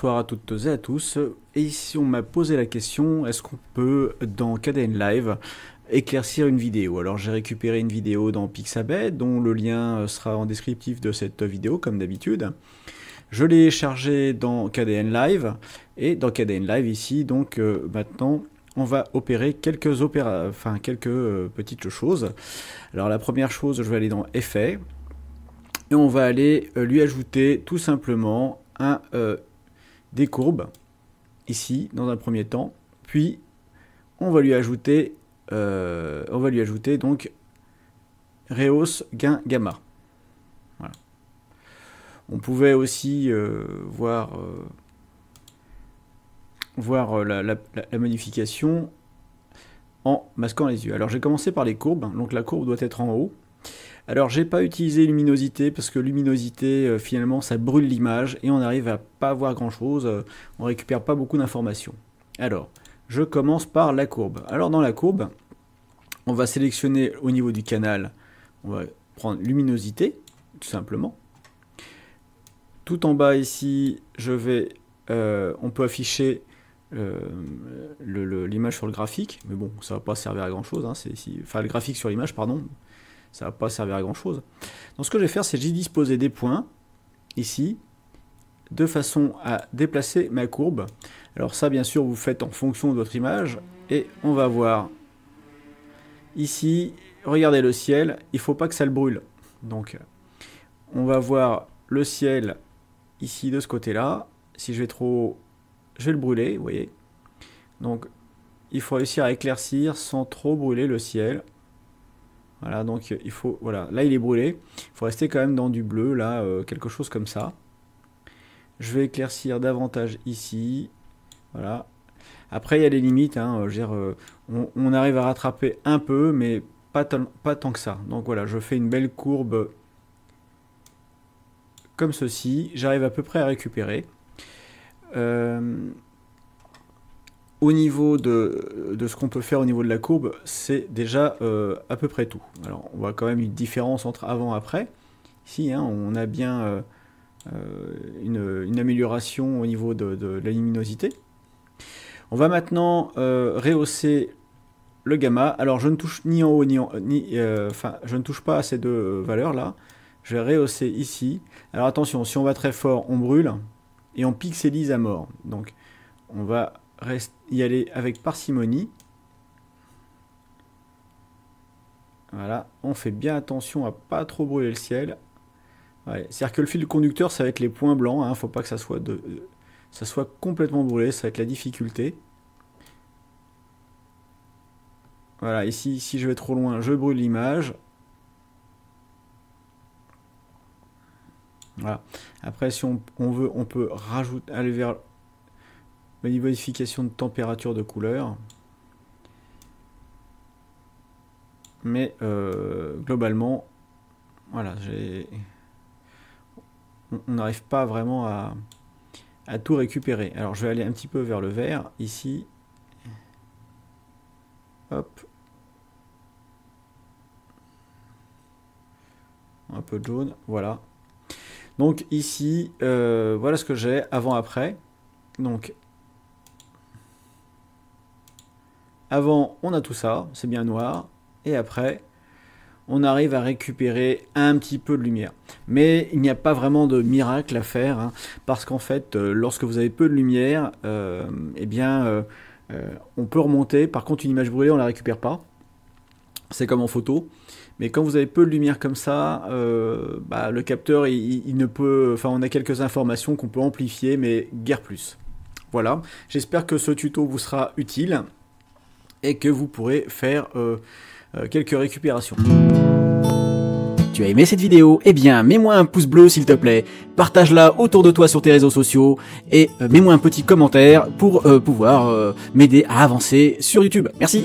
bonsoir à toutes et à tous. Et ici on m'a posé la question, est-ce qu'on peut dans KDN Live éclaircir une vidéo? Alors j'ai récupéré une vidéo dans Pixabay dont le lien sera en descriptif de cette vidéo comme d'habitude. Je l'ai chargé dans KDN Live et dans KDN Live ici donc maintenant on va opérer quelques petites choses. Alors la première chose, je vais aller dans Effets et on va aller lui ajouter tout simplement des courbes ici dans un premier temps, puis on va lui ajouter donc rehausse gain gamma. Voilà. On pouvait aussi voir la modification en masquant les yeux. Alors j'ai commencé par les courbes, donc la courbe doit être en haut. Alors j'ai pas utilisé luminosité parce que luminosité finalement ça brûle l'image et on arrive à pas voir grand chose, on récupère pas beaucoup d'informations. Alors je commence par la courbe. Alors dans la courbe on va sélectionner au niveau du canal, on va prendre luminosité tout simplement. Tout en bas ici on peut afficher l'image sur le graphique, mais bon ça va pas servir à grand chose, hein, le graphique sur l'image pardon. Ça va pas servir à grand chose. Donc ce que je vais faire, c'est que j'y disposer des points ici de façon à déplacer ma courbe. Alors ça bien sûr vous faites en fonction de votre image et on va voir ici, regardez le ciel, il faut pas que ça le brûle. Donc on va voir le ciel ici de ce côté là. Si je vais trop haut, je vais le brûler, vous voyez. Donc il faut réussir à éclaircir sans trop brûler le ciel. Voilà, donc il faut, voilà, là il est brûlé, il faut rester quand même dans du bleu, là, quelque chose comme ça. Je vais éclaircir davantage ici, voilà. Après il y a des limites, hein, on arrive à rattraper un peu, mais pas tant que ça. Donc voilà, je fais une belle courbe comme ceci, j'arrive à peu près à récupérer. Au niveau de ce qu'on peut faire au niveau de la courbe, c'est déjà à peu près tout. Alors on voit quand même une différence entre avant et après. Ici, hein, on a bien une amélioration au niveau de la luminosité. On va maintenant rehausser le gamma. Alors je ne touche ni en haut ni je ne touche pas à ces deux valeurs là. Je vais rehausser ici. Alors attention, si on va très fort, on brûle et on pixelise à mort. Donc on va y aller avec parcimonie. Voilà, on fait bien attention à pas trop brûler le ciel. Ouais, c'est-à-dire que le fil conducteur, ça va être les points blancs, hein, faut pas que ça soit complètement brûlé, ça va être la difficulté. Voilà, ici, si je vais trop loin, je brûle l'image. Voilà. Après, si on veut, on peut aller vers la modification de température de couleur. Mais globalement, voilà, on n'arrive pas vraiment à tout récupérer. Alors je vais aller un petit peu vers le vert, ici. Hop. Un peu de jaune, voilà. Donc ici, voilà ce que j'ai avant-après. Donc avant, on a tout ça, c'est bien noir, et après, on arrive à récupérer un petit peu de lumière. Mais il n'y a pas vraiment de miracle à faire, hein, parce qu'en fait, lorsque vous avez peu de lumière, eh bien, on peut remonter. Par contre, une image brûlée, on ne la récupère pas. C'est comme en photo. Mais quand vous avez peu de lumière comme ça, le capteur, il ne peut... Enfin, on a quelques informations qu'on peut amplifier, mais guère plus. Voilà, j'espère que ce tuto vous sera utile et que vous pourrez faire quelques récupérations. Tu as aimé cette vidéo? Eh bien, mets-moi un pouce bleu s'il te plaît, partage-la autour de toi sur tes réseaux sociaux et mets-moi un petit commentaire pour pouvoir m'aider à avancer sur YouTube. Merci!